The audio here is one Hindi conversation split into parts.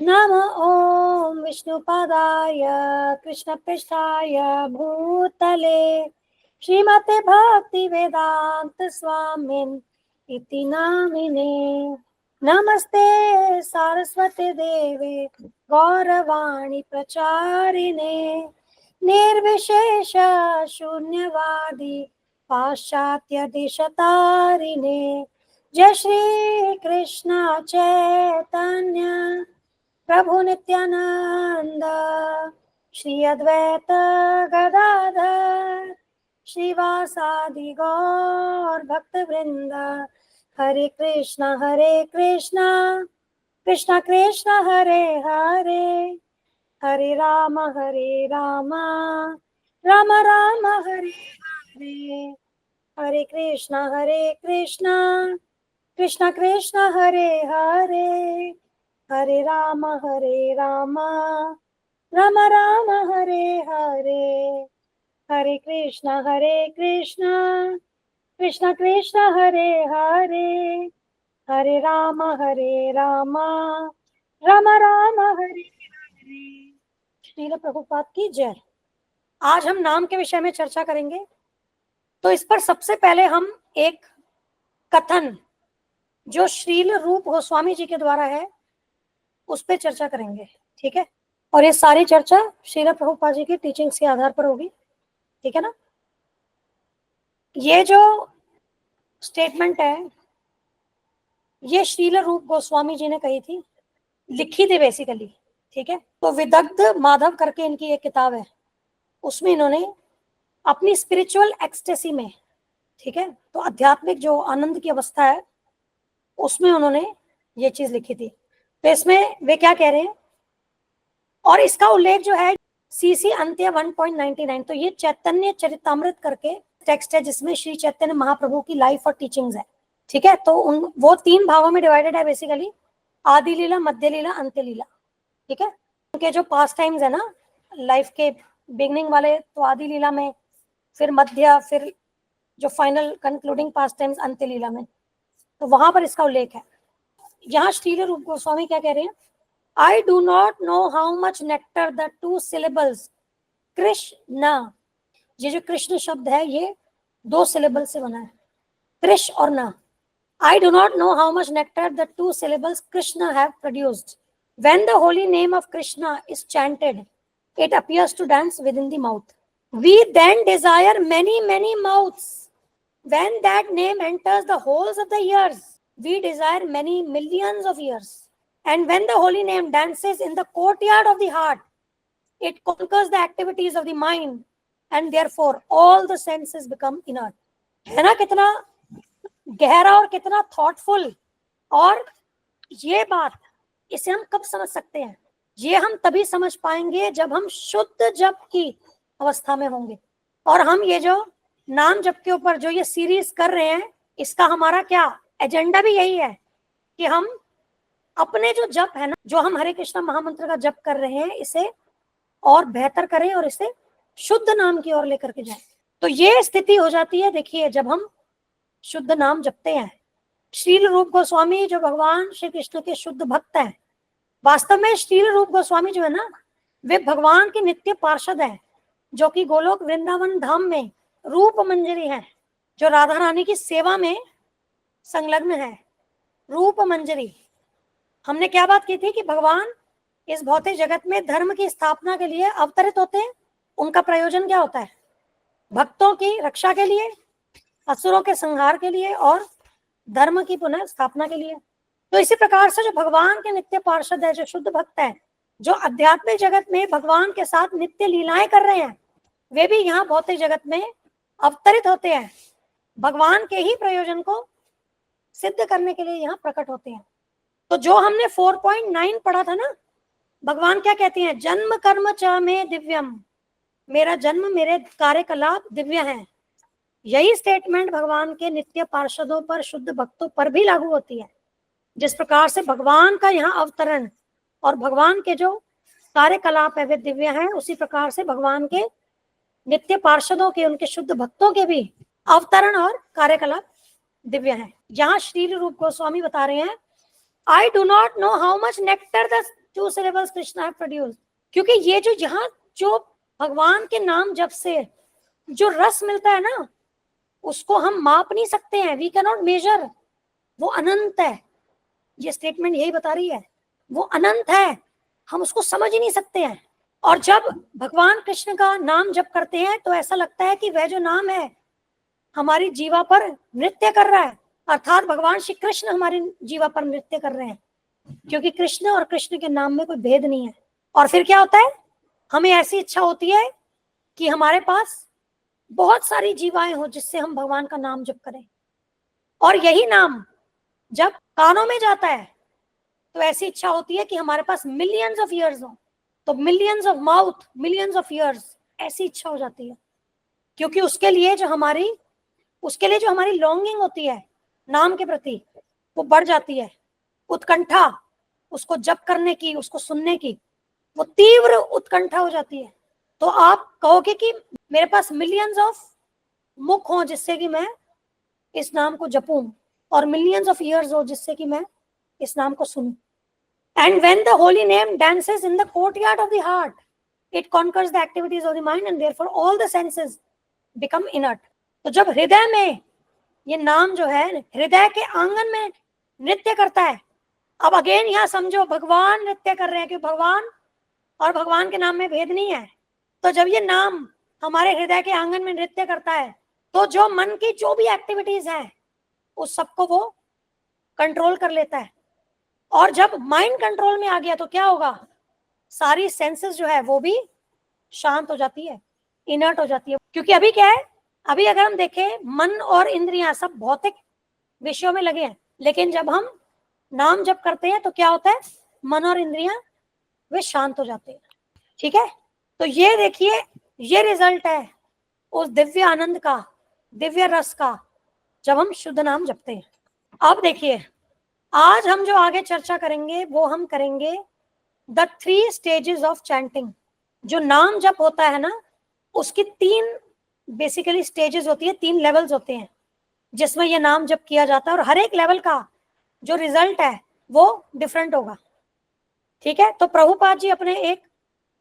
नमः ॐ विष्णुपादाय कृष्णपृष्ठाय भूतले श्रीमते भक्तिवेदान्त स्वामिन् इति नामिने। नमस्ते सारस्वती देवे गौरवाणी प्रचारिणे निर्विशेष शून्यवादी पाश्चात्य देशतारिणे। जय श्री कृष्ण चैतन्य प्रभु नित्यानंद श्री अद्वैत गदाधर श्रीवासादि गौर भक्त वृंद। हरे कृष्णा कृष्णा कृष्णा हरे हरे हरे राम राम राम हरे हरे। हरे कृष्णा कृष्णा कृष्णा हरे हरे हरे राम राम राम हरे हरे। हरे कृष्णा कृष्णा कृष्णा हरे हरे हरे राम राम राम हरे हरे। श्रील प्रभुपाद की जय। आज हम नाम के विषय में चर्चा करेंगे। तो इस पर सबसे पहले हम एक कथन जो श्रील रूप गोस्वामी जी के द्वारा है उस पर चर्चा करेंगे, ठीक है। और ये सारी चर्चा श्रील प्रभुपाद जी की टीचिंग्स के आधार पर होगी, ठीक है ना। ये जो स्टेटमेंट है ये श्रील रूप गोस्वामी जी ने कही थी, लिखी थी बेसिकली, ठीक है। तो विदग्ध माधव करके इनकी एक किताब है, उसमें इन्होंने अपनी स्पिरिचुअल एक्सटेसी में, ठीक है, तो आध्यात्मिक जो आनंद की अवस्था है उसमें उन्होंने ये चीज लिखी थी। तो इसमें वे क्या कह रहे हैं, और इसका उल्लेख जो है सीसी अंत्य 1.99, तो ये चैतन्य चरितामृत करके टेक्स्ट है जिसमें श्री चैतन्य महाप्रभु की लाइफ और टीचिंग्स है, ठीक है। तो वो 3 भागों में डिवाइडेड है बेसिकली, आदि लीला, मध्य लीला, अंत्य लीला, ठीक है। उनके जो पास टाइम्स है ना लाइफ के बिगनिंग वाले, तो आदि लीला में, फिर मध्य, फिर जो फाइनल कंक्लूडिंग पास टाइम्स अंत्य लीला में, तो वहां पर इसका उल्लेख है। यहाँ श्रील रूप गोस्वामी क्या कह रहे हैं, I do not know how much nectar the 2 syllables Krishna, ये जो कृष्ण शब्द है ये 2 syllables से बना है, कृष्ण और ना। I do not know how much nectar the 2 syllables Krishna have produced. When the holy name of Krishna is chanted, it appears to dance within the mouth. We then desire many mouths. When that name enters the holes of the ears, we desire many millions of ears. And when the holy name dances in the courtyard of the heart, it conquers the activities of the mind, and therefore all the senses become inert. है ना कितना गहरा और कितना थॉटफुल। और ये बात, इसे हम कब समझ सकते हैं, ये हम तभी समझ पाएंगे जब हम शुद्ध जप की अवस्था में होंगे। और हम ये जो नाम जप के ऊपर जो ये सीरीज कर रहे हैं, इसका हमारा क्या एजेंडा भी यही है कि हम अपने जो जप है ना, जो हम हरे कृष्णा महामंत्र का जप कर रहे हैं, इसे और बेहतर करें और इसे शुद्ध नाम की ओर लेकर के जाएं। तो ये स्थिति हो जाती है, देखिए, जब हम शुद्ध नाम जपते हैं। श्रील रूप गोस्वामी जो भगवान श्री कृष्ण के शुद्ध भक्त हैं, वास्तव में श्रील रूप गोस्वामी जो है ना, वे भगवान के नित्य पार्षद हैं, जो कि गोलोक वृंदावन धाम में रूप मंजरी है, जो राधा रानी की सेवा में संलग्न है। रूप मंजरी, हमने क्या बात की थी कि भगवान इस भौतिक जगत में धर्म की स्थापना के लिए अवतरित होते हैं। उनका प्रयोजन क्या होता है, भक्तों की रक्षा के लिए, असुरों के संहार के लिए और धर्म की पुनः स्थापना के लिए। तो इसी प्रकार से जो भगवान के नित्य पार्षद है, जो शुद्ध भक्त है, जो आध्यात्मिक जगत में भगवान के साथ नित्य लीलाएं कर रहे हैं, वे भी यहाँ भौतिक जगत में अवतरित होते हैं, भगवान के ही प्रयोजन को सिद्ध करने के लिए यहाँ प्रकट होते हैं। तो जो हमने 4.9 पढ़ा था ना, भगवान क्या कहते हैं, जन्म कर्म च में दिव्यम, मेरा जन्म मेरे कार्यकलाप दिव्य हैं। यही स्टेटमेंट भगवान के नित्य पार्षदों पर, शुद्ध भक्तों पर भी लागू होती है। जिस प्रकार से भगवान का यहाँ अवतरण और भगवान के जो कार्यकलाप है वे दिव्य हैं, उसी प्रकार से भगवान के नित्य पार्षदों के, उनके शुद्ध भक्तों के भी अवतरण और कार्यकलाप दिव्य हैं। यहाँ श्री रूप गोस्वामी बता रहे हैं, I do not know how much nectar the 2 syllables Krishna have produced. क्योंकि ये जो यहाँ जो भगवान के नाम जप से जो रस मिलता है ना, उसको हम माप नहीं सकते हैं, वी कैन नॉट मेजर। वो अनंत है, ये स्टेटमेंट यही बता रही है, वो अनंत है, हम उसको समझ ही नहीं सकते हैं। और जब भगवान कृष्ण का नाम जप करते हैं तो ऐसा लगता है कि वह जो नाम है हमारी जीवा पर नृत्य कर रहा है, अर्थात भगवान श्री कृष्ण हमारी जीवा पर नृत्य कर रहे हैं, क्योंकि कृष्ण और कृष्ण के नाम में कोई भेद नहीं है। और फिर क्या होता है, हमें ऐसी इच्छा होती है कि हमारे पास बहुत सारी जीवाएं हो जिससे हम भगवान का नाम जप करें, और यही नाम जब कानों में जाता है तो ऐसी इच्छा होती है कि हमारे पास मिलियंस ऑफ ईयर्स हो, तो millions of mouth, millions of years, ऐसी इच्छा हो जाती है। क्योंकि उसके लिए जो हमारी लॉन्गिंग होती है नाम के प्रति, वो बढ़ जाती है, उत्कंठा उसको जप करने की, उसको सुनने की, वो तीव्र उत्कंठा हो जाती है। तो आप कहोगे कि मेरे पास मिलियंस ऑफ मुख हो जिससे कि मैं इस नाम को जपूं, और मिलियंस ऑफ ईयर्स हो जिससे कि मैं इस नाम को सुनूं। And when the holy name dances in the courtyard of the heart, it conquers the activities of the mind and therefore all the senses become inert. तो जब हृदय में ये नाम जो है हृदय के आंगन में नृत्य करता है, अब अगेन यहाँ समझो भगवान नृत्य कर रहे हैं, कि भगवान और भगवान के नाम में भेद नहीं है। तो जब ये नाम हमारे हृदय के आंगन में नृत्य करता है तो जो मन की जो भी एक्टिविटीज है उस सबको वो कंट्रोल कर लेता है। और जब माइंड कंट्रोल में आ गया तो क्या होगा, सारी सेंसेस जो है वो भी शांत हो जाती है, इनर्ट हो जाती है। क्योंकि अभी क्या है, अभी अगर हम देखें मन और इंद्रियां सब भौतिक विषयों में लगे हैं, लेकिन जब हम नाम जप करते हैं तो क्या होता है, मन और इंद्रियां वे शांत हो जाते हैं। ठीक है, तो ये देखिए, ये रिजल्ट है उस दिव्य आनंद का, दिव्य रस का, जब हम शुद्ध नाम जपते हैं। अब देखिए, आज हम जो आगे चर्चा करेंगे वो हम करेंगे द 3 स्टेजेस ऑफ चैंटिंग। जो नाम जप होता है ना, उसकी 3 बेसिकली स्टेजेस होती है, 3 लेवल्स होते हैं जिसमें ये नाम जप किया जाता है, और हर एक लेवल का जो रिजल्ट है वो डिफरेंट होगा। ठीक है, तो प्रभुपाद जी अपने एक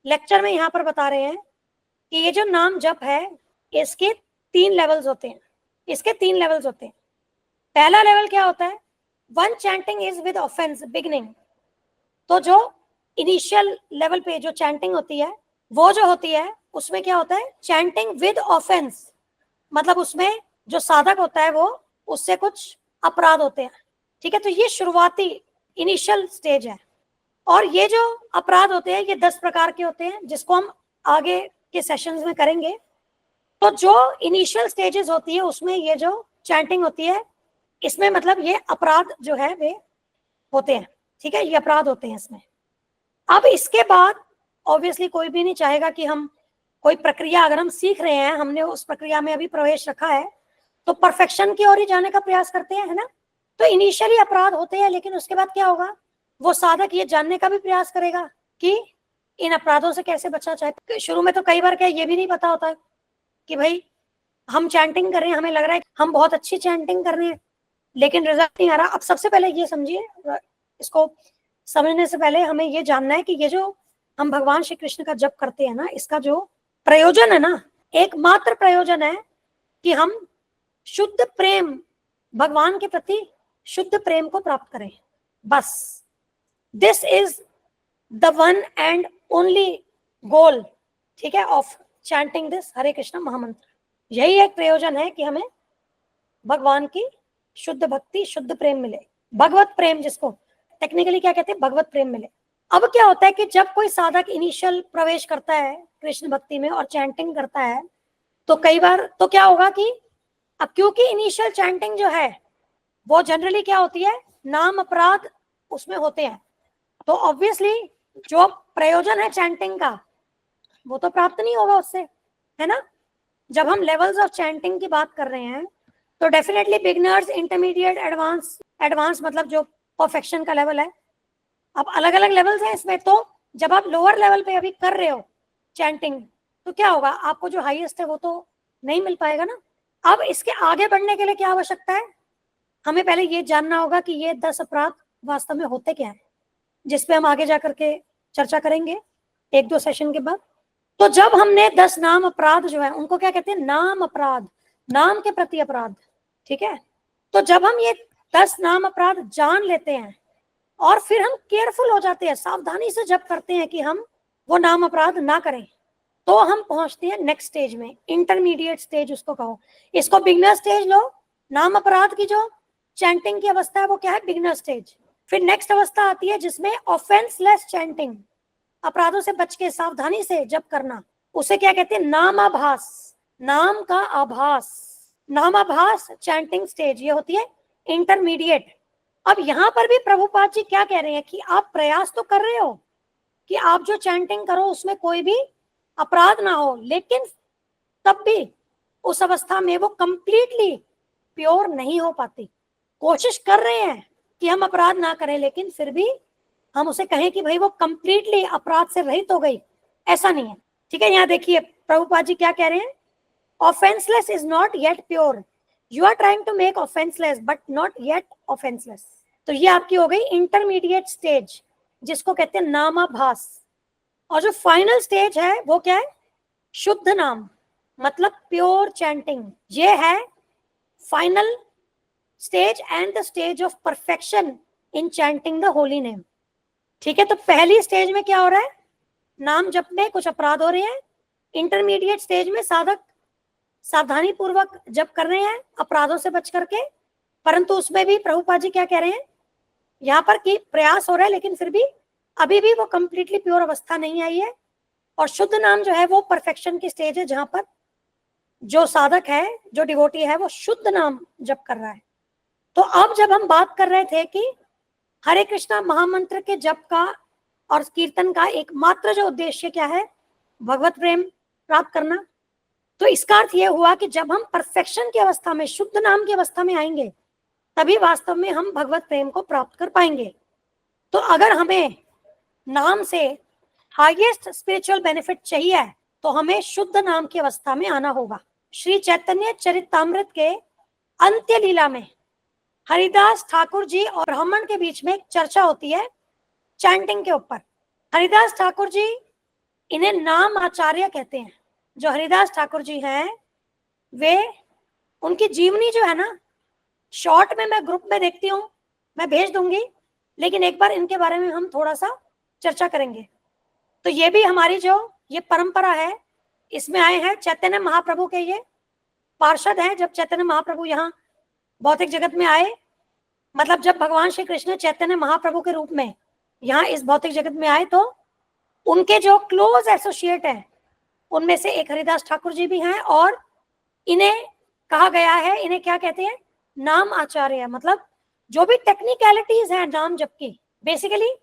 लेक्चर में यहाँ पर बता रहे हैं कि ये जो नाम जप है इसके 3 लेवल्स होते हैं, इसके 3 लेवल्स होते हैं। पहला लेवल क्या होता है, one chanting is with offence beginning. तो जो इनिशियल लेवल पे जो चैंटिंग होती है वो जो होती है उसमें क्या होता है, चैंटिंग विद ऑफेंस, मतलब उसमें जो साधक होता है वो उससे कुछ अपराध होते हैं। ठीक है, तो ये शुरुआती इनिशियल स्टेज है। और ये जो अपराध होते हैं ये 10 प्रकार के होते हैं, जिसको हम आगे के सेशंस में करेंगे। तो जो इनिशियल स्टेजेस होती है उसमें ये जो चैंटिंग होती है इसमें मतलब ये अपराध जो है वे होते हैं। ठीक है, ये अपराध होते हैं इसमें। अब इसके बाद ऑब्वियसली कोई भी नहीं चाहेगा कि हम कोई प्रक्रिया, अगर हम सीख रहे हैं, हमने उस प्रक्रिया में अभी प्रवेश रखा है, तो परफेक्शन की ओर ही जाने का प्रयास करते हैं, है ना। तो इनिशियली अपराध होते हैं, लेकिन उसके बाद क्या होगा, वो साधक ये जानने का भी प्रयास करेगा कि इन अपराधों से कैसे बचा जाए। शुरू में तो कई बार क्या ये भी नहीं पता होता है कि भाई हम चैंटिंग कर रहे हैं, हमें लग रहा है हम बहुत अच्छी चैंटिंग कर रहे हैं, लेकिन रिजल्ट नहीं आ रहा। अब सबसे पहले ये समझिए, इसको समझने से पहले हमें ये जानना है कि ये जो हम भगवान श्री कृष्ण का जप करते हैं ना, इसका जो प्रयोजन है ना, एकमात्र प्रयोजन है कि हम शुद्ध प्रेम, भगवान के प्रति शुद्ध प्रेम को प्राप्त करें, बस। This is the one and only goal, ठीक है, ऑफ चैंटिंग दिस हरे कृष्ण महामंत्र। यही एक प्रयोजन है कि हमें भगवान की शुद्ध भक्ति, शुद्ध प्रेम मिले, भगवत प्रेम, जिसको टेक्निकली क्या कहते हैं, भगवत प्रेम मिले। अब क्या होता है कि जब कोई साधक इनिशियल प्रवेश करता है कृष्ण भक्ति में और चैंटिंग करता है, तो कई बार तो क्या होगा कि अब क्योंकि इनिशियल चैंटिंग जो है वो जनरली क्या होती है, नाम अपराध उसमें होते हैं, तो ऑब्वियसली जो प्रयोजन है चैंटिंग का वो तो प्राप्त नहीं होगा उससे, है ना। जब हम लेवल्स ऑफ चैंटिंग की बात कर रहे हैं तो definitely beginners, intermediate, advance, advance मतलब जो परफेक्शन का लेवल है। अब अलग अलग लेवल्स हैं इसमें, तो जब आप लोअर लेवल पे अभी कर रहे हो चैंटिंग तो क्या होगा, आपको जो हाईएस्ट है वो तो नहीं मिल पाएगा ना। अब इसके आगे बढ़ने के लिए क्या आवश्यकता है, हमें पहले ये जानना होगा कि ये 10 अपराध वास्तव में होते क्या है। जिसपे हम आगे जाकर के चर्चा करेंगे 1-2 सेशन के बाद। तो जब हमने 10 नाम अपराध जो है उनको क्या कहते हैं, नाम अपराध, नाम के प्रति अपराध, ठीक है। तो जब हम ये 10 नाम अपराध जान लेते हैं और फिर हम केयरफुल हो जाते हैं, सावधानी से जब करते हैं कि हम वो नाम अपराध ना करें, तो हम पहुंचते हैं नेक्स्ट स्टेज में, इंटरमीडिएट स्टेज उसको कहो। इसको बिगिनर स्टेज लो, नाम अपराध की जो चैंटिंग की अवस्था है वो क्या है, बिगिनर स्टेज। फिर नेक्स्ट अवस्था आती है जिसमें ऑफेंसलेस चैंटिंग, अपराधों से बच के सावधानी से जब करना, उसे क्या कहते हैं, नामाभास, नाम का आभास, नामाभास चैंटिंग स्टेज, ये होती है इंटरमीडिएट। अब यहां पर भी प्रभुपाद जी क्या कह रहे हैं कि आप प्रयास तो कर रहे हो कि आप जो चैंटिंग करो उसमें कोई भी अपराध ना हो, लेकिन तब भी उस अवस्था में वो कंप्लीटली प्योर नहीं हो पाती। कोशिश कर रहे हैं कि हम अपराध ना करें, लेकिन फिर भी हम उसे कहें कि भाई वो कंप्लीटली अपराध से रहित हो गई, ऐसा नहीं है, ठीक है। यहाँ देखिए प्रभुपाद जी क्या कह रहे हैं, offenceless is not yet pure, you are trying to make offenceless but not yet offenceless. तो ये आपकी हो गई इंटरमीडिएट स्टेज, जिसको कहते हैं नामाभास। और जो फाइनल स्टेज है वो क्या है, शुद्ध नाम, मतलब प्योर चैंटिंग, ये है final stage and the stage of perfection in chanting the holy name, ठीक है। तो पहली स्टेज में क्या हो रहा है, नाम जप में कुछ अपराध हो रहे हैं। इंटरमीडिएट स्टेज में साधक सावधानी पूर्वक जप कर रहे हैं अपराधों से बच करके, परंतु उसमें भी प्रभुपाद जी क्या कह रहे हैं यहाँ पर कि प्रयास हो रहा है, लेकिन फिर भी अभी भी वो कंप्लीटली प्योर अवस्था नहीं आई है। और शुद्ध नाम जो है वो परफेक्शन की स्टेज है, जहां पर जो साधक है, जो डिवोटी है, वो शुद्ध नाम जप कर रहा है। तो अब जब हम बात कर रहे थे कि हरे कृष्णा महामंत्र के जप का और कीर्तन का एकमात्र जो उद्देश्य क्या है, भगवत प्रेम प्राप्त करना, तो इसका अर्थ यह हुआ कि जब हम परफेक्शन की अवस्था में, शुद्ध नाम की अवस्था में आएंगे, तभी वास्तव में हम भगवत प्रेम को प्राप्त कर पाएंगे। तो अगर हमें नाम से हाईएस्ट स्पिरिचुअल बेनिफिट चाहिए तो हमें शुद्ध नाम की अवस्था में आना होगा। श्री चैतन्य चरितामृत के अंत्य लीला में हरिदास ठाकुर जी और ब्राह्मण के बीच में एक चर्चा होती है चैंटिंग के ऊपर। हरिदास ठाकुर जी, इन्हें नाम आचार्य कहते हैं। जो हरिदास ठाकुर जी हैं, वे, उनकी जीवनी जो है ना, शॉर्ट में मैं ग्रुप में देखती हूँ, मैं भेज दूंगी, लेकिन एक बार इनके बारे में हम थोड़ा सा चर्चा करेंगे। तो ये भी हमारी जो ये परंपरा है, इसमें आए हैं चैतन्य महाप्रभु के, ये पार्षद हैं। जब चैतन्य महाप्रभु यहाँ भौतिक जगत में आए, मतलब जब भगवान श्री कृष्ण चैतन्य महाप्रभु के रूप में यहाँ इस भौतिक जगत में आए, तो उनके जो क्लोज एसोसिएट हैं उनमें से एक हरिदास ठाकुर जी भी हैं। और इन्हें कहा गया है, इन्हें क्या कहते हैं, नाम आचार्य। मतलब जो भी टेक्निकलिटीज हैं नाम जप की, बेसिकली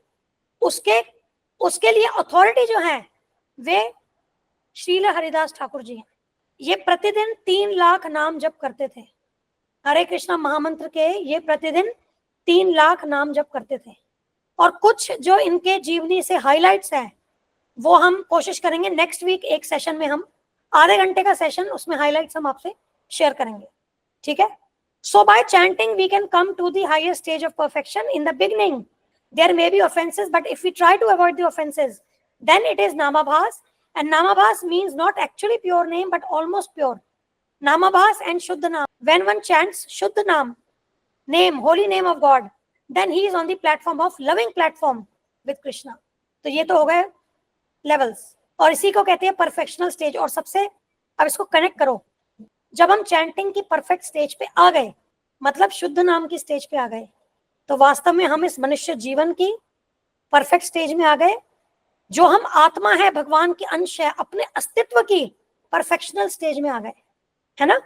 उसके लिए अथॉरिटी जो है वे श्रील हरिदास ठाकुर जी हैं। ये प्रतिदिन 3 लाख नाम जप करते थे। हरे कृष्णा महामंत्र के ये प्रतिदिन 3 लाख नाम जप करते थे। और कुछ जो इनके जीवनी से हाइलाइट्स हैं वो हम कोशिश करेंगे नेक्स्ट वीक एक सेशन में, हम आधे घंटे का सेशन, उसमें हाइलाइट्स हम आपसे शेयर करेंगे, ठीक है। So by chanting we can come to the highest stage of perfection. In the beginning there may be offenses, but if we try to avoid the offenses, then it is namabhas. And namabhas means not actually pure name but almost pure. Namabhas and Shuddha Naam, when one chants Shuddha Naam, name, holy name of God, then he is on the platform of loving platform with Krishna. तो ये तो हो गए लेवल्स, और इसी को कहते हैं परफेक्शनल स्टेज। और सबसे, अब इसको कनेक्ट करो, जब हम चैंटिंग की परफेक्ट स्टेज पे आ गए, मतलब शुद्ध नाम की स्टेज पे आ गए, तो वास्तव में हम इस मनुष्य जीवन की परफेक्ट स्टेज में आ गए। जो हम आत्मा है, भगवान की अंश है, अपने अस्तित्व की परफेक्शनल स्टेज में आ गए, है ना।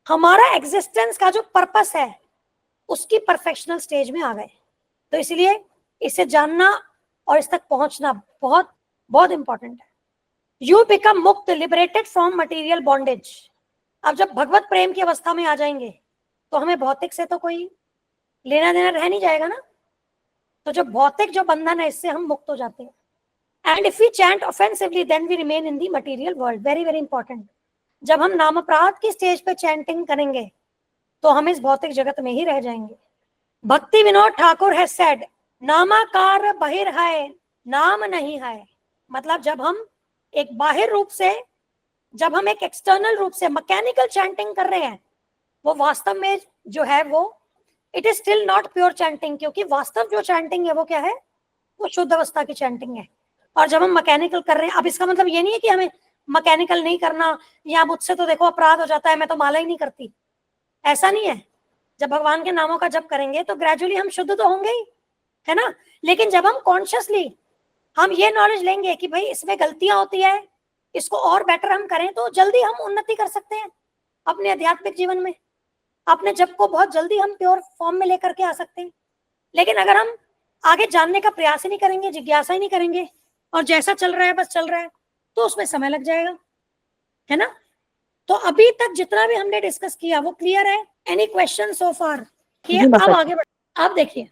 हमारा एग्जिस्टेंस का जो पर्पस है उसकी परफेक्शनल स्टेज में आ गए। तो इसलिए इसे जानना और इस तक पहुंचना बहुत बहुत इंपॉर्टेंट है। यू बिकम मुक्त, लिबरेटेड फ्रॉम मटेरियल बॉन्डेज। अब जब भगवत प्रेम की अवस्था में आ जाएंगे तो हमें भौतिक से तो कोई लेना देना रह नहीं जाएगा ना। तो जो भौतिक जो बंधन है इससे हम मुक्त हो जाते हैं। And if we chant offensively then we remain in the material world. Very very important. जब हम नाम अपराध की स्टेज पे चैंटिंग करेंगे तो हम इस भौतिक जगत में ही रह जाएंगे। भक्ति विनोद ठाकुर हैज सेड, नामाकार बहिर है, नाम नहीं है। मतलब जब हम एक बाहिर रूप से, जब हम एक एक्सटर्नल रूप से मैकेनिकल चैंटिंग कर रहे हैं, वो वास्तव में जो है वो it is still not pure chanting, क्योंकि वास्तव जो चैंटिंग है वो क्या है, वो शुद्ध अवस्था की चैंटिंग है। और जब हम मैकेनिकल कर रहे हैं, अब इसका मतलब ये नहीं है कि हमें मैकेनिकल नहीं करना, या मुझसे तो देखो अपराध हो जाता है, मैं तो माला ही नहीं करती, ऐसा नहीं है। जब भगवान के नामों का जप करेंगे तो ग्रेजुअली हम शुद्ध तो होंगे ही, है ना। लेकिन जब हम कॉन्शियसली हम ये नॉलेज लेंगे कि भाई इसमें गलतियां होती है, इसको और बेटर हम करें, तो जल्दी हम उन्नति कर सकते हैं अपने आध्यात्मिक जीवन में। अपने जप को बहुत जल्दी हम प्योर फॉर्म में लेकर के आ सकते हैं। लेकिन अगर हम आगे जानने का प्रयास ही नहीं करेंगे, जिज्ञासा ही नहीं करेंगे, और जैसा चल रहा है बस चल रहा है, तो उसमें समय लग जाएगा, है ना। तो अभी तक जितना भी हमने डिस्कस किया वो क्लियर है? एनी क्वेश्चन सो फार? अब आगे अब देखिए,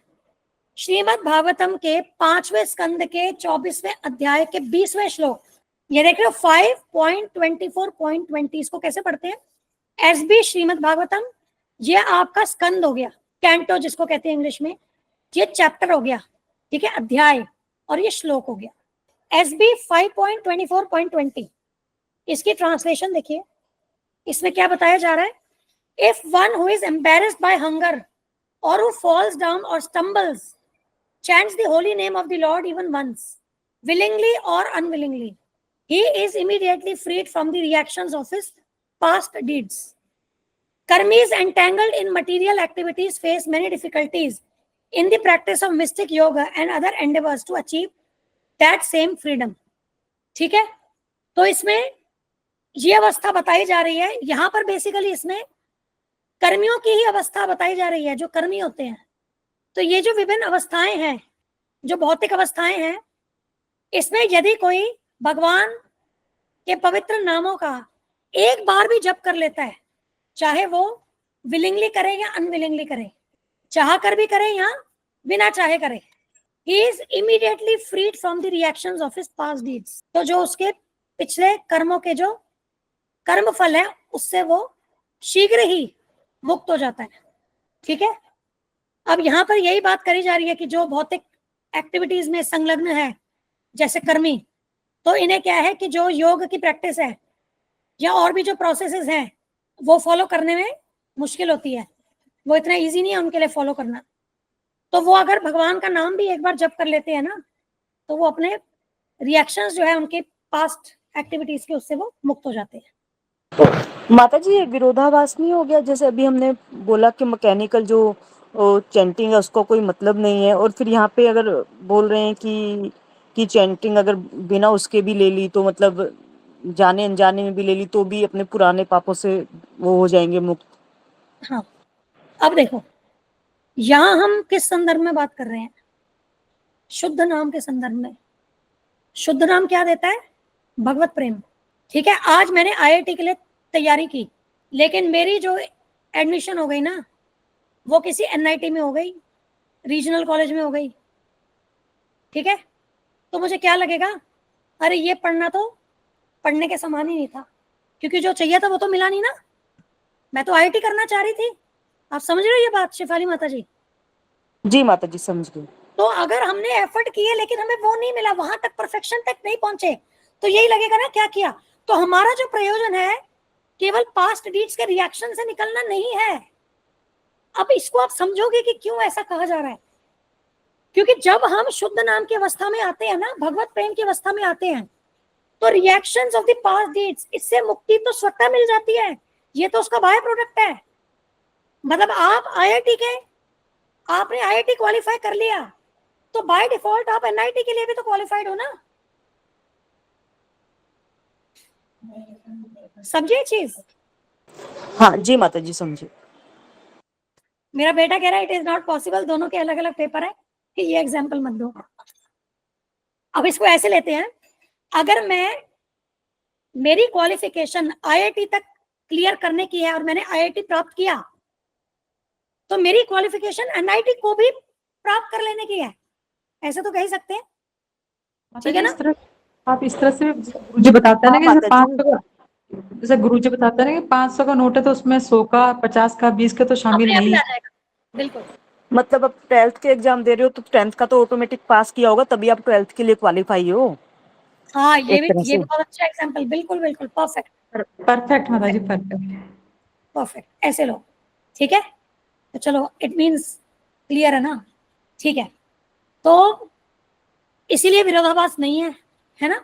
श्रीमद् भागवतम के 5वें स्कंद के 24वें अध्याय के 20वें श्लोक, ये देख रहे हो 5.24.20, इसको कैसे पढ़ते हैं? एसबी श्रीमद् भागवतम, ये आपका स्कंद हो गया, कैंटो जिसको कहते हैं इंग्लिश में, ये चैप्टर हो गया, ठीक है, अध्याय, और ये श्लोक हो गया। एसबी 5.24.20, इसकी ट्रांसलेशन देखिए, इसमें क्या बताया जा रहा है? If one who is embarrassed by hunger or who falls down or stumbles chants the holy name of the Lord even once, willingly or unwillingly, he is immediately freed from the reactions of his past deeds. Karmis entangled in material activities face many difficulties in the practice of mystic yoga and other endeavors to achieve that same freedom. ठीक है, तो इसमें ये अवस्था बताई जा रही है। यहां पर बेसिकली इसमें कर्मियों की ही अवस्था बताई जा रही है, जो कर्मी होते हैं। तो ये जो विभिन्न अवस्थाएं हैं, जो भौतिक अवस्थाएं हैं, इसमें यदि कोई भगवान के पवित्र नामों का एक बार भी जप कर लेता है, चाहे वो विलिंगली करे या अनविलिंगली करे, चाह कर भी करे या बिना चाहे करे, he is immediately freed from the reactions of his past deeds. तो जो उसके पिछले कर्मों के जो कर्म फल है, उससे वो शीघ्र ही मुक्त हो जाता है, ठीक है। अब यहाँ पर यही बात करी जा रही है कि जो भौतिक एक्टिविटीज में संलग्न है, जैसे कर्मी, तो इन्हें क्या है कि जो योग की प्रैक्टिस है या और भी जो प्रोसेसेस हैं, वो फॉलो करने में मुश्किल होती है, वो इतना इजी नहीं है उनके लिए फॉलो करना। तो वो अगर भगवान का नाम भी एक बार जप कर लेते हैं ना, तो वो अपने रिएक्शंस जो है उनके पास्ट एक्टिविटीज के, उससे वो मुक्त हो जाते हैं। तो माता जी, ये विरोधाभास नहीं हो गया? जैसे अभी हमने बोला कि मैकेनिकल जो चैंटिंग है उसको कोई मतलब नहीं है, और फिर यहाँ पे अगर बोल रहे हैं कि चैंटिंग अगर बिना उसके भी ले ली, तो मतलब जाने अनजाने में भी ले ली, तो भी अपने पुराने पापों से वो हो जाएंगे मुक्त। हाँ, अब देखो यहाँ हम किस संदर्भ में बात कर रहे हैं? शुद्ध नाम के संदर्भ में। शुद्ध नाम क्या देता है? भगवत प्रेम, ठीक है। आज मैंने आईआईटी के लिए तैयारी की, लेकिन मेरी जो एडमिशन हो गई ना, वो किसी एनआईटी में हो गई, रीजनल कॉलेज में हो गई, ठीक है। तो मुझे क्या लगेगा, अरे ये पढ़ना तो पढ़ने के समान ही नहीं था, क्योंकि जो चाहिए था वो तो मिला नहीं ना। मैं तो आईआईटी करना चाह रही थी, आप समझ रहे हो ये बात शिफाली माता जी? जी माता जी, समझ गई। तो अगर हमने एफर्ट किए लेकिन हमें वो नहीं मिला, वहां तक परफेक्शन तक नहीं पहुंचे, तो यही लगेगा ना क्या किया। तो हमारा जो प्रयोजन है केवल पास्ट डीड्स के रिएक्शन से निकलना नहीं है। अब इसको आप समझोगे कि क्यों ऐसा कहा जा रहा है? क्योंकि जब हम शुद्ध नाम की अवस्था में आते हैं ना, भगवत प्रेम की अवस्था में आते हैं, तो reactions of the past deeds, इससे मुक्ति तो स्वतः मिल जाती है। ये तो उसका बाय प्रोडक्ट है। मतलब आप आईआईटी के, आपने आईआईटी क्वालिफाई कर लिया, तो बाय डिफॉल्ट आप एनआईटी के लिए भी तो क्वालिफाइड हो ना। समझे चीज? हाँ जी माता जी, समझे। मेरा बेटा कह रहा है इट इज नॉट पॉसिबल, दोनों के अलग अलग पेपर है, कि ये एग्जाम्पल मत दो। अब इसको ऐसे लेते हैं, अगर मैं, मेरी क्वालिफिकेशन आईआईटी तक क्लियर करने की है और मैंने आईआईटी प्राप्त किया, तो मेरी क्वालिफिकेशन एनआईटी को भी प्राप्त कर लेने की है, ऐसे तो कह सकते हैं, ठीक है ना। आप इस तरह से गुरुजी बताते हैं ना कि 500 का, जैसे गुरुजी बताते हैं ना कि 500 का नोट है तो उसमें 100 का, 50 का, 20 का तो शामिल नहीं है। बिल्कुल। मतलब अब 12th के एग्जाम दे रहे हो तो 10th का तो ऑटोमेटिक पास किया होगा, तभी आप 12th के लिए क्वालिफाई हो हाँ, एक तरह ये से। भी बहुत अच्छा एग्जाम्पल, बिल्कुल बिल्कुल परफेक्ट। परफेक्ट माता जी, परफेक्ट। परफेक्ट, ऐसे लो, ठीक है। तो चलो, इट मीन्स क्लियर है ना, ठीक है। तो इसीलिए विरोधाभास नहीं है ना।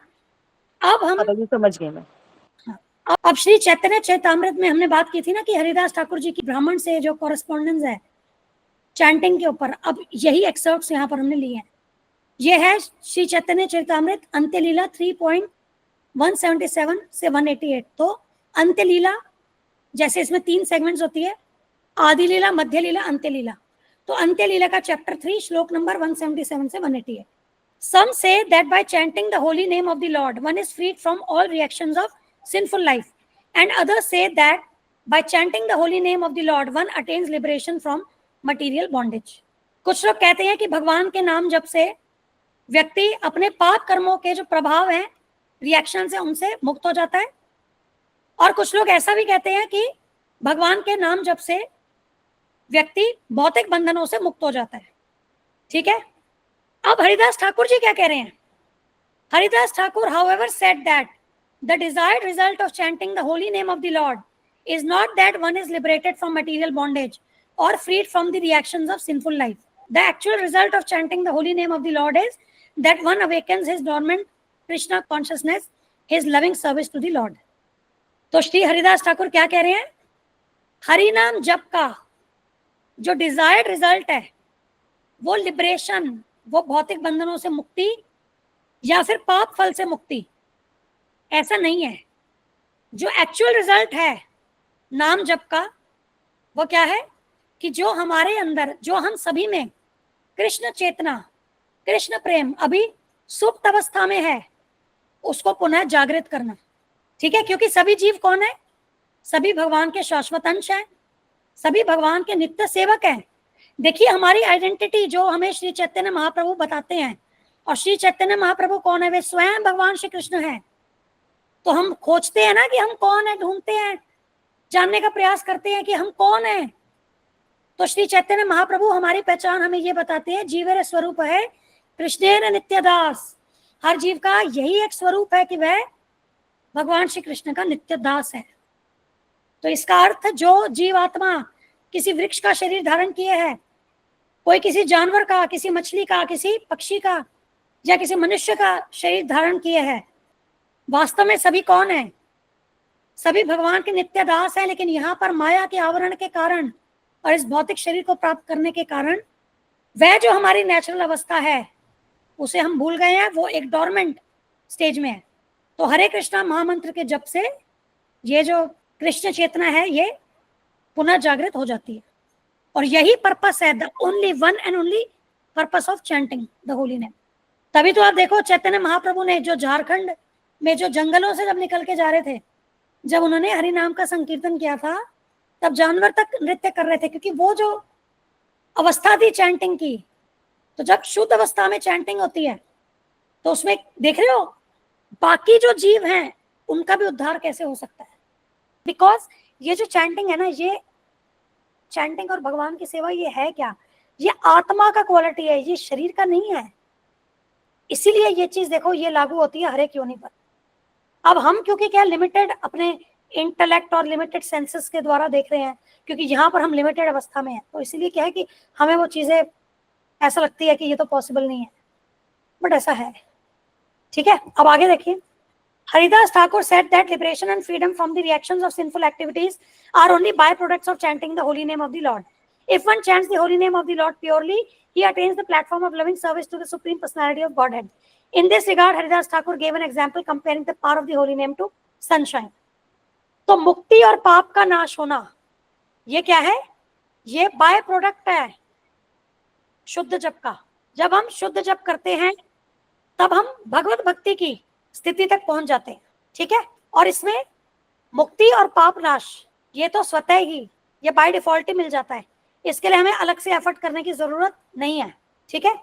अब हम, माता जी समझ गए मैं। अब श्री चैतन्य चैतामृत में हमने बात की थी ना कि हरिदास ठाकुर जी की ब्राह्मण से जो कॉरेस्पॉन्डेंस है चैंटिंग के ऊपर, अब यही एक्सर्ट्स यहाँ पर हमने लिए हैं। ये है श्री चैतन्य चैतामृत अंत्य लीला 3.177 से 188। तो अंत्य लीला, जैसे इसमें 3 सेगमेंट्स होती है, आदि लीला, मध्य लीला, अंत्य लीला। तो अंत्य लीला का चैप्टर 3 श्लोक नंबर 177 से 188। Some say that by chanting the holy name of the Lord, one is freed from all reactions of sinful life, and others say that by chanting the holy name of the Lord, one attains liberation from material bondage. कुछ लोग कहते हैं कि भगवान के नाम जप से व्यक्ति अपने पाप कर्मों के जो प्रभाव हैं, रिएक्शन से, उनसे मुक्त हो जाता है। और कुछ लोग ऐसा भी कहते हैं कि भगवान के नाम जप से व्यक्ति भौतिक बंधनों से मुक्त हो जाता है, ठीक है। अब हरिदास ठाकुर जी क्या कह रहे हैं? Haridas Thakur, however, said that the desired result of chanting the holy name of the Lord is not that one is liberated from material bondage or freed from the reactions of sinful life. The actual result of chanting the holy name of the Lord is that one awakens his dormant Krishna consciousness, his loving service to the Lord. तो श्री हरिदास ठाकुर क्या कह रहे हैं? हरि नाम जप का जो डिजायर्ड रिजल्ट है वो लिबरेशन, वो भौतिक बंधनों से मुक्ति या फिर पाप फल से मुक्ति, ऐसा नहीं है। जो एक्चुअल रिजल्ट है नाम जप का वो क्या है कि जो हमारे अंदर, जो हम सभी में कृष्ण चेतना, कृष्ण प्रेम अभी सुप्त अवस्था में है, उसको पुनः जागृत करना, ठीक है। क्योंकि सभी जीव कौन है? सभी भगवान के शाश्वत अंश हैं, सभी भगवान के नित्य सेवक हैं। देखिए, हमारी आइडेंटिटी जो हमें श्री चैतन्य महाप्रभु बताते हैं, और श्री चैतन्य महाप्रभु कौन है? वे स्वयं भगवान श्री कृष्ण हैं। तो हम खोजते हैं ना कि हम कौन है, ढूंढते हैं, जानने का प्रयास करते हैं कि हम कौन है। तो श्री चैतन्य महाप्रभु हमारी पहचान हमें ये बताते हैं, जीवेर स्वरूप है कृष्णेर नित्यदास। हर जीव का यही एक स्वरूप है कि वह भगवान श्री कृष्ण का नित्य दास है। तो इसका अर्थ, जो जीव आत्मा किसी वृक्ष का शरीर धारण किए है, कोई किसी जानवर का, किसी मछली का, किसी पक्षी का या किसी मनुष्य का शरीर धारण किए है, वास्तव में सभी कौन है? सभी भगवान के नित्य दास हैं। लेकिन यहाँ पर माया के आवरण के कारण और इस भौतिक शरीर को प्राप्त करने के कारण वह जो हमारी नेचुरल अवस्था है उसे हम भूल गए हैं, वो एक डोरमेंट स्टेज में है। तो हरे कृष्णा महामंत्र के जप से ये जो कृष्ण चेतना है ये पुनः जागृत हो जाती है। और यही पर्पस है, the only one and only purpose of chanting the holy name. तभी तो आप देखो, चैतन्य महाप्रभु ने जो झारखंड में जो जंगलों से जब निकल के जा रहे थे, जब उन्होंने हरि नाम का संकीर्तन किया था, तब जानवर तक नृत्य कर रहे थे, क्योंकि वो जो अवस्था थी चैंटिंग की, तो जब शुद्ध अवस्था में चैंटिंग होती है तो उसमें देख रहे हो बाकी जो जीव हैं उनका भी उद्धार कैसे हो सकता है। बिकॉज ये जो चैंटिंग है ना, ये चैंटिंग और भगवान की सेवा ये है क्या? ये आत्मा का क्वालिटी है, ये शरीर का नहीं है। इसीलिए ये चीज देखो, ये लागू होती है हर एक योनि पर। अब हम क्योंकि क्या लिमिटेड अपने इंटेलेक्ट और लिमिटेड सेंसेस के द्वारा देख रहे हैं, क्योंकि यहाँ पर हम लिमिटेड अवस्था में हैं, तो इसीलिए क्या है कि हमें वो चीजें ऐसा लगती है कि ये तो पॉसिबल नहीं है, बट ऐसा है, ठीक है। अब आगे देखिए, Haridas Thakur said that liberation and freedom from the reactions of sinful activities are only byproducts of chanting the holy name of the Lord. If one chants the holy name of the Lord purely, he attains the platform of loving service to the Supreme Personality of Godhead. In this regard, Haridas Thakur gave an example comparing the power of the holy name to sunshine. तो मुक्ति और पाप का नाश होना, ये क्या है? ये बाय प्रोडक्ट है शुद्ध जप का। जब हम शुद्ध जप करते हैं तब हम भगवत भक्ति की स्थिति तक पहुंच जाते हैं, ठीक है। और इसमें मुक्ति और पाप नाश ये तो स्वतः ही, ये बाय डिफॉल्ट ही मिल जाता है। इसके लिए हमें अलग से एफर्ट करने की जरूरत नहीं है, ठीक है।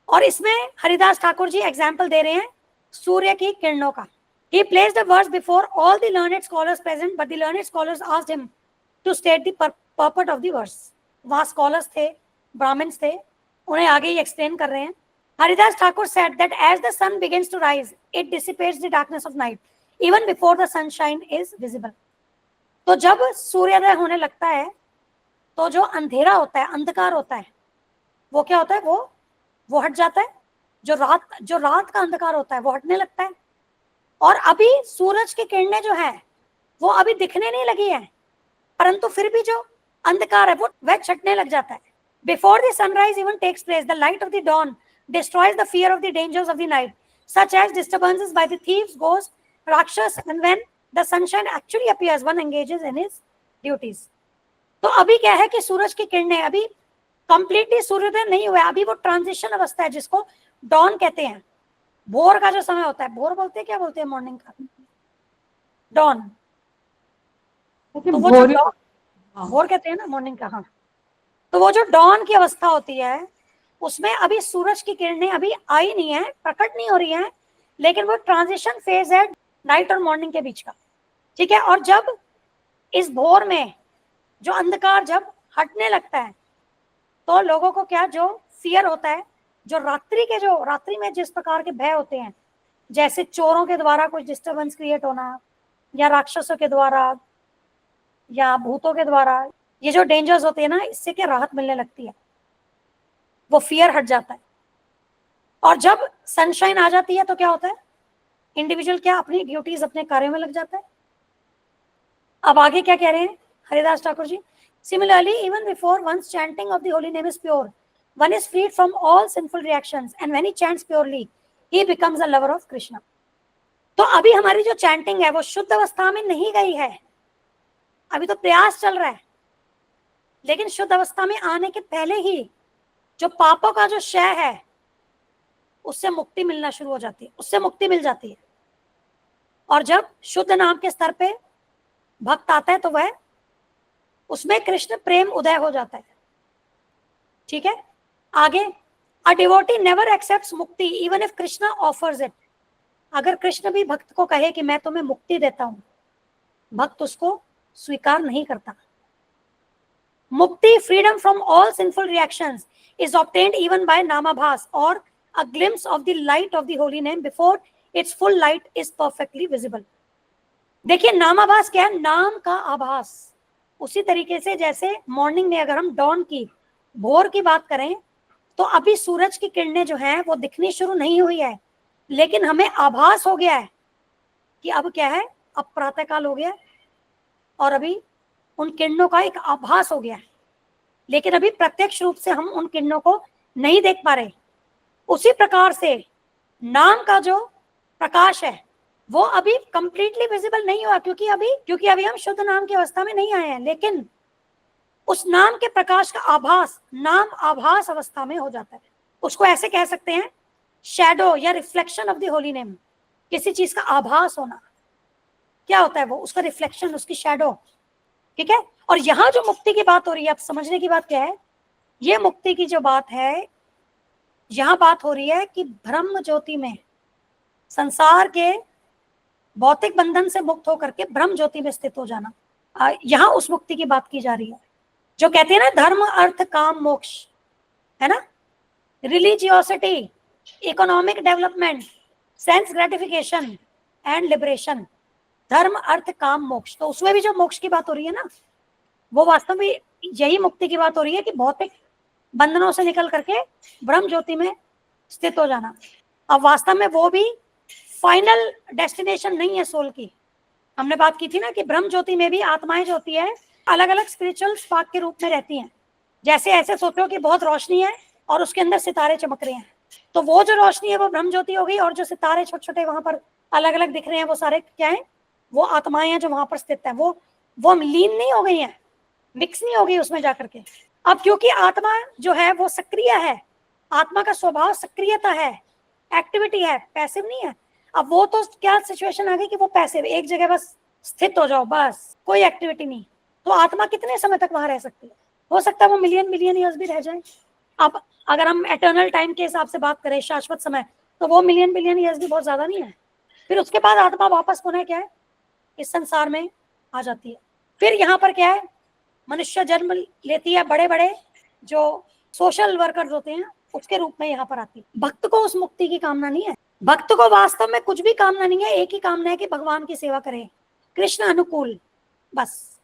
और इसमें हरिदास ठाकुर जी एग्जाम्पल दे रहे हैं सूर्य की किरणों का। He placed the verse before all the learned scholars present, but the learned scholars asked him to state the purport of the verse. वहाँ स्कॉलर्स थे ब्राह्मण्स थे, उन्हें आगे ही एक्सप्लेन कर रहे हैं। Haridas Thakur said that as the sun begins to rise, it dissipates the darkness of night, even before the sunshine is visible. तो जब सूर्योदय होने लगता है तो जो अंधेरा होता है, अंधकार होता है, वो क्या होता है, वो हट जाता है। जो रात का अंधकार होता है वो हटने लगता है। और अभी सूरज की किरणें जो है वो अभी दिखने नहीं लगी है, परंतु फिर भी जो अंधकार है वह छटने लग जाता है। Before the sunrise even takes place, the light of the dawn destroys the fear of the dangers of the night, such as disturbances by the thieves, ghosts, rakshas, and when the sunshine actually appears, one engages in his duties. तो अभी क्या है कि सूरज की किरणें अभी कंप्लीटली सूर्योदय नहीं हुआ है, अभी वो ट्रांजिशन अवस्था है जिसको डॉन कहते हैं। भोर का जो समय होता है, भोर बोलते हैं, क्या बोलते हैं मॉर्निंग का, डॉन। तो वो जो भोर कहते हैं ना मॉर्निंग का, हाँ। तो वो जो डॉन की अवस्था होती है उसमें अभी सूरज की किरणें अभी आई नहीं है, प्रकट नहीं हो रही है, लेकिन वो ट्रांजिशन फेज है नाइट और मॉर्निंग के बीच का, ठीक है। और जब इस भोर में जो अंधकार जब हटने लगता है तो लोगों को क्या, जो फियर होता है, जो रात्रि में जिस प्रकार के भय होते हैं, जैसे चोरों के द्वारा कुछ डिस्टरबेंस क्रिएट होना, या राक्षसों के द्वारा, या भूतों के द्वारा, ये जो डेंजर्स होते हैं ना, इससे क्या राहत मिलने लगती है, वो फियर हट जाता है। और जब सनशाइन आ जाती है तो क्या होता है, इंडिविजुअल क्या अपनी ड्यूटीज, अपने कार्यों में लग जाता है। अब आगे क्या कह रहे हैं Haridas Thakur ji, similarly even before once chanting of the holy name is pure, one is freed from all sinful reactions, and when he chants purely he becomes a lover of Krishna. तो अभी हमारी जो चैंटिंग है वो शुद्ध अवस्था में नहीं गई है, अभी तो प्रयास चल रहा है, लेकिन शुद्ध अवस्था में आने के पहले ही जो पापों का जो क्षय है उससे मुक्ति मिलना शुरू हो जाती है, उससे मुक्ति मिल जाती है। और जब शुद्ध नाम के स्तर पे भक्त आता है तो वह उसमें कृष्ण प्रेम उदय हो जाता है, ठीक है। आगे, अ डिवोटी नेवर एक्सेप्ट्स मुक्ति even if Krishna offers it. अगर कृष्ण भी भक्त को कहे कि मैं तुम्हें मुक्ति देता हूं, भक्त उसको स्वीकार नहीं करता। मुक्ति, freedom from all sinful reactions, is obtained even by namabhas or a glimpse of the light of the holy name before its full light is perfectly visible. देखिए नामाभास क्या है, नाम का आभास। उसी तरीके से जैसे मॉर्निंग में अगर हम डॉन की, भोर की बात करें, तो अभी सूरज की किरणें जो हैं वो दिखनी शुरू नहीं हुई है, लेकिन हमें आभास हो गया है कि अब क्या है, अब प्रातःकाल हो गया और अभी उन किरणों का एक आभास हो गया है, लेकिन अभी प्रत्यक्ष रूप से हम उन किरणों को नहीं देख पा रहे। उसी प्रकार से नाम का जो प्रकाश है वो अभी कंप्लीटली विजिबल नहीं हुआ, क्योंकि अभी हम शुद्ध नाम की अवस्था में नहीं आए हैं, लेकिन उस नाम के प्रकाश का आभास नाम आभास अवस्था में हो जाता है। उसको ऐसे कह सकते हैं, शैडो या reflection of the holy name. किसी चीज का आभास होना क्या होता है, वो उसका रिफ्लेक्शन, उसकी शैडो, ठीक है। और यहाँ जो मुक्ति की बात हो रही है, आप समझने की बात क्या है, ये मुक्ति की जो बात है, यहाँ बात हो रही है कि ब्रह्म ज्योति में, संसार के भौतिक बंधन से मुक्त होकर के ब्रह्म ज्योति में स्थित हो जाना। यहाँ उस मुक्ति की बात की जा रही है जो कहते हैं ना, धर्म अर्थ काम मोक्ष, है ना, religiosity, economic development, sense gratification and liberation, धर्म अर्थ काम मोक्ष। तो उसमें भी जो मोक्ष की बात हो रही है ना, वो वास्तव में यही मुक्ति की बात हो रही है कि भौतिक बंधनों से निकल करके ब्रह्म ज्योति में स्थित हो जाना। अब वास्तव में वो भी फाइनल डेस्टिनेशन नहीं है सोल की। हमने बात की थी ना कि ब्रह्म ज्योति में भी आत्माएं जो होती है अलग अलग स्पिरिचुअल स्पार्क के रूप में रहती हैं। जैसे ऐसे सोचो कि बहुत रोशनी है और उसके अंदर सितारे चमक रहे हैं, तो वो जो रोशनी है वो ब्रह्म ज्योति हो गई, और जो सितारे छोटे छोटे वहां पर अलग अलग दिख रहे हैं वो सारे क्या है, वो आत्माएं हैं जो वहां पर स्थित है। वो लीन नहीं हो गई हैं, मिक्स नहीं हो गई उसमें जाकर के। अब क्योंकि आत्मा जो है वो सक्रिय है, आत्मा का स्वभाव सक्रियता है, एक्टिविटी है, पैसिव नहीं है। अब वो तो क्या सिचुएशन आ गई कि वो पैसिव, एक जगह बस स्थित हो जाओ, बस कोई एक्टिविटी नहीं। तो आत्मा कितने समय तक वहां रह सकती है? हो सकता है वो मिलियन ईयर्स भी रह जाए। अब अगर हम एटर्नल टाइम के हिसाब से बात करें, शाश्वत समय, तो वो मिलियन ईयर्स भी बहुत ज्यादा नहीं है। फिर उसके बाद आत्मा वापस पुनः क्या है, इस संसार में आ जाती है। फिर यहाँ पर क्या है, मनुष्य जन्म लेती है, बड़े बड़े जो सोशल वर्कर्स होते हैं, उसके रूप में यहाँ पर आती है। भक्त को उस मुक्ति की कामना नहीं है, भक्त को वास्तव में कुछ भी कामना नहीं है, एक ही कामना है कि भगवान की सेवा करे, कृष्ण अनुकूल, बस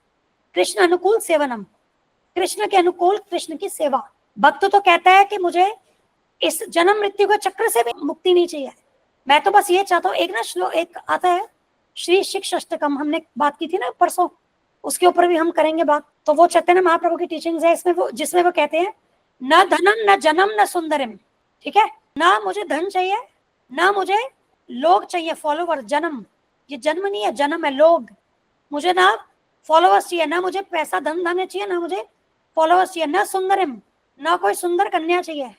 कृष्ण अनुकूल सेवनम, कृष्ण के अनुकूल कृष्ण की सेवा। भक्त तो कहता है कि मुझे इस जन्म मृत्यु के चक्र से भी मुक्ति नहीं चाहिए, मैं तो बस ये चाहता हूँ। एक ना श्लोक एक आता है, श्री शिक्ष अष्टकम, हमने बात की थी ना परसों, उसके ऊपर भी हम करेंगे बात। तो वो चैतन्य महाप्रभु की टीचिंग्स है इसमें, वो जिसमें वो कहते हैं न धनम न जन्म न सुंदरिम, ठीक है, ना मुझे धन चाहिए ना मुझे लोग चाहिए, फॉलोवर, जन्म, ये जन्म नहीं है, जन्म है, लोग, मुझे ना फॉलोवर्स चाहिए, ना मुझे पैसा धन धन चाहिए, ना मुझे फॉलोवर्स चाहिए, ना सुंदरिम, ना कोई सुंदर कन्या चाहिए,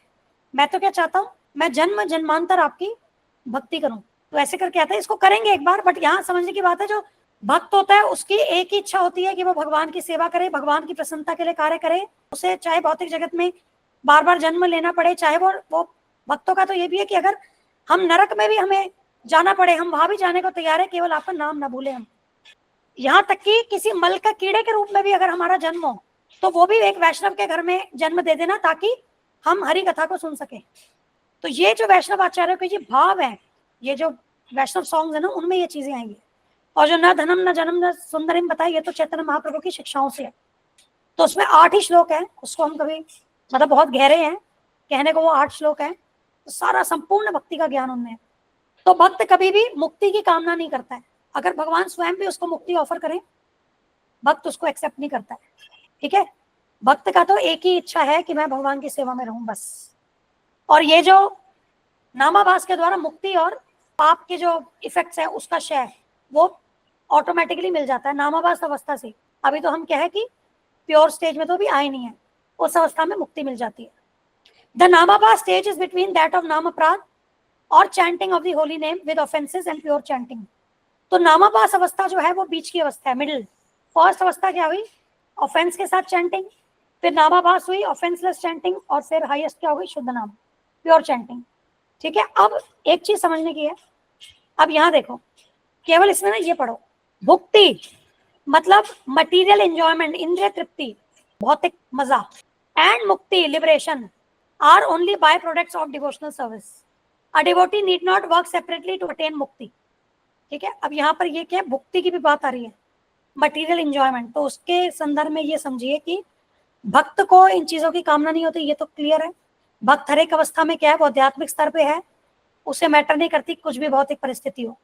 मैं तो क्या चाहता हूँ, मैं जन्म जन्मांतर आपकी भक्ति करूं। तो ऐसे करके आता है, इसको करेंगे एक बार, बट यहाँ समझने की बात है, जो भक्त होता है उसकी एक ही इच्छा होती है कि वो भगवान की सेवा करे, भगवान की प्रसन्नता के लिए कार्य करे, उसे चाहे भौतिक जगत में बार बार जन्म लेना पड़े, चाहे वो भक्तों का तो ये भी है कि अगर हम नरक में भी हमें जाना पड़े, हम वहां भी जाने को तैयार है, केवल आपका नाम ना भूले हम। यहाँ तक कि किसी मल का कीड़े के रूप में भी अगर हमारा जन्म हो तो वो भी एक वैष्णव के घर में जन्म दे देना, ताकि हम हरि कथा को सुन सके। तो ये जो वैष्णव आचार्यों के ये भाव है, ये जो वैष्णव सॉन्ग्स है ना, उनमें ये चीजें आएंगी। और जो न धनम न जन्म न सुंदरिम बताए, ये तो चैतन्य महाप्रभु की शिक्षाओं से है। तो उसमें 8 ही श्लोक है, उसको हम कभी मतलब बहुत गहरे हैं कहने को, वो 8 श्लोक है, तो सारा संपूर्ण भक्ति का ज्ञान उनमें है। तो भक्त कभी भी मुक्ति की कामना नहीं करता है, अगर भगवान स्वयं भी उसको मुक्ति ऑफर करें, भक्त उसको एक्सेप्ट नहीं करता है, ठीक है। भक्त का तो एक ही इच्छा है कि मैं भगवान की सेवा में रहूं, बस। और ये जो नामाभास के द्वारा मुक्ति और पाप के जो इफेक्ट्स है उसका क्षय वो ऑटोमेटिकली मिल जाता है नामाभास अवस्था से। अभी तो हम क्या है कि प्योर स्टेज में तो भी आए नहीं है, उस अवस्था में मुक्ति मिल जाती है। The namabhasa stage is between that of nama aparadha और chanting of the holy name with offences and pure chanting. तो नामाभास अवस्था जो है वो बीच की अवस्था है, मिडिल। फर्स्ट अवस्था क्या हुई, ऑफेंस के साथ चैंटिंग, फिर नामाभास हुई, ऑफेंसलेस चैंटिंग, और फिर हाईएस्ट क्या हुई, शुद्ध नाम, प्योर चैंटिंग, ठीक है। अब एक चीज समझने की है, अब यहाँ देखो, केवल इसमें ना ये पढ़ो, भुक्ति मतलब मटीरियल एंजॉयमेंट, इंद्रिय तृप्ति, भौतिक मजा, and mukti liberation are only by products of devotional service. A devotee need not work separately to attain mukti, ठीक है। अब यहाँ पर ये क्या है, भुक्ति की भी बात आ रही है, मटीरियल एंजॉयमेंट, तो उसके संदर्भ में ये समझिए कि भक्त को इन चीजों की कामना नहीं होती, ये तो क्लियर है। भक्त हर एक अवस्था में क्या है, वो आध्यात्मिक स्तर पे है, उसे मैटर नहीं करती कुछ भी भौतिक परिस्थिति हो।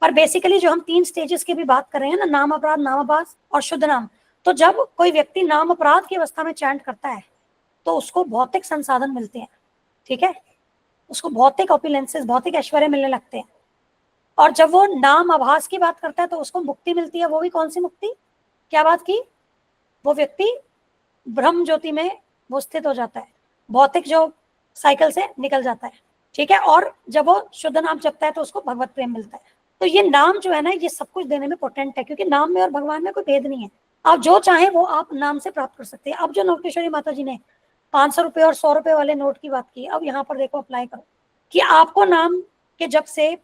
पर बेसिकली जो हम 3 स्टेजेस की भी बात कर रहे हैं ना, नाम अपराध, नामाभास और शुद्ध नाम, तो जब कोई व्यक्ति नाम अपराध की अवस्था में चैंट करता है तो उसको भौतिक संसाधन मिलते हैं, ठीक है, उसको भौतिक ऑपुलेंसेस, भौतिक ऐश्वर्य मिलने लगते हैं। और जब वो नाम आभास की बात करता है तो उसको मुक्ति मिलती है। वो भी कौन सी मुक्ति, क्या बात की, वो व्यक्ति ब्रह्म ज्योति में वो स्थित हो जाता है, भौतिक जो साइकिल से निकल जाता है, ठीक है। और जब वो शुद्ध नाम जपता है तो उसको भगवत प्रेम मिलता है। तो ये नाम जो है ना, ये सब कुछ देने में पोटेंट है, क्योंकि नाम में और भगवान में कोई भेद नहीं है। आप जो चाहें वो आप नाम से प्राप्त कर सकते हैं। अब जो नौकेश्वरी माता जी ने 500 रुपए और 100 रुपए वाले नोट की बात की, अब यहाँ पर देखो अप्लाई करो कि आपको नाम के जब से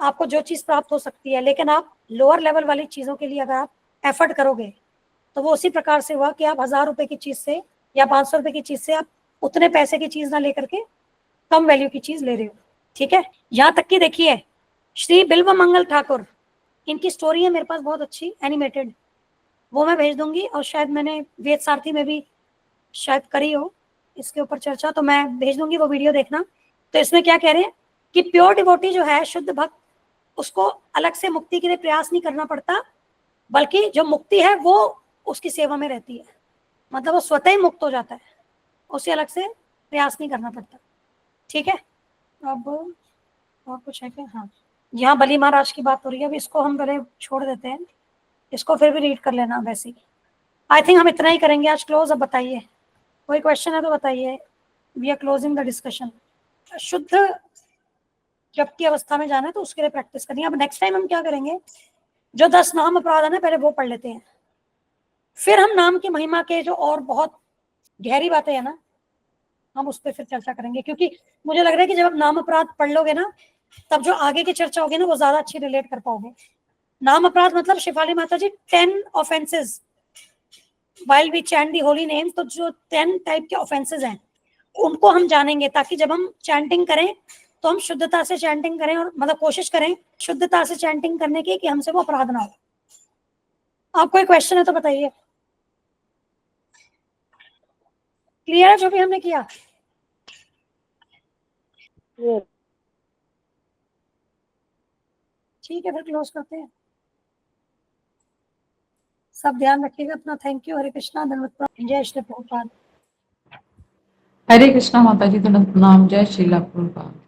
आपको जो चीज प्राप्त हो सकती है, लेकिन आप लोअर लेवल वाली चीजों के लिए अगर आप एफर्ट करोगे तो वो उसी प्रकार से हुआ कि आप 1000 रुपए की चीज से या 500 रुपए की चीज से आप उतने पैसे की चीज ना लेकर के कम वैल्यू की चीज ले रहे हो, ठीक है। यहाँ तक कि देखिए, श्री बिल्व मंगल ठाकुर, इनकी स्टोरी है मेरे पास बहुत अच्छी एनिमेटेड, वो मैं भेज दूंगी। और शायद मैंने वेद सारथी में भी शायद करी हो इसके ऊपर चर्चा, तो मैं भेज दूंगी, वो वीडियो देखना। तो इसमें क्या कह रहे हैं कि प्योर डिवोटी जो है, शुद्ध भक्त, उसको अलग से मुक्ति के लिए प्रयास नहीं करना पड़ता, बल्कि जो मुक्ति है वो उसकी सेवा में रहती है, मतलब वो स्वतः ही मुक्त हो जाता है, उसे अलग से प्रयास नहीं करना पड़ता, ठीक है। अब और कुछ है क्या, हाँ, यहाँ बली महाराज की बात हो रही है, अब इसको हम पहले छोड़ देते हैं, इसको फिर भी रीड कर लेना। वैसे आई थिंक हम इतना ही करेंगे आज क्लोज। अब बताइए, कोई क्वेश्चन है तो बताइए, we are closing the discussion. शुद्ध जब की अवस्था में जाना है तो उसके लिए प्रैक्टिस करनी है। अब नेक्स्ट टाइम हम क्या करेंगे, जो 10 नाम अपराध है ना, पहले वो पढ़ लेते हैं, फिर हम नाम की महिमा के जो और बहुत गहरी बातें है ना, हम उस पर फिर चर्चा करेंगे। क्योंकि मुझे लग रहा है कि जब आप नाम अपराध पढ़ लोगे ना, तब जो आगे की चर्चा होगी ना वो ज्यादा अच्छी रिलेट कर पाओगे। नाम अपराध मतलब Shifali Mata ji 10 offences while we chant the holy names, तो जो 10 टाइप के ऑफेंसेस हैं उनको हम जानेंगे, ताकि जब हम चैंटिंग करें तो हम शुद्धता से चैंटिंग करें, और मतलब कोशिश करें शुद्धता से चैंटिंग करने की, कि हमसे वो अपराध ना हो। आपको कोई क्वेश्चन है तो बताइए। क्लियर है जो भी हमने किया? ठीक है, फिर क्लोज करते हैं। सब ध्यान रखिएगा अपना। Thank you. हरे कृष्णा, धन्यवाद प्रभु। जय श्री प्रभुपाद। हरे कृष्णा माता जी, तो नाम जय श्रीला प्रभुपाद।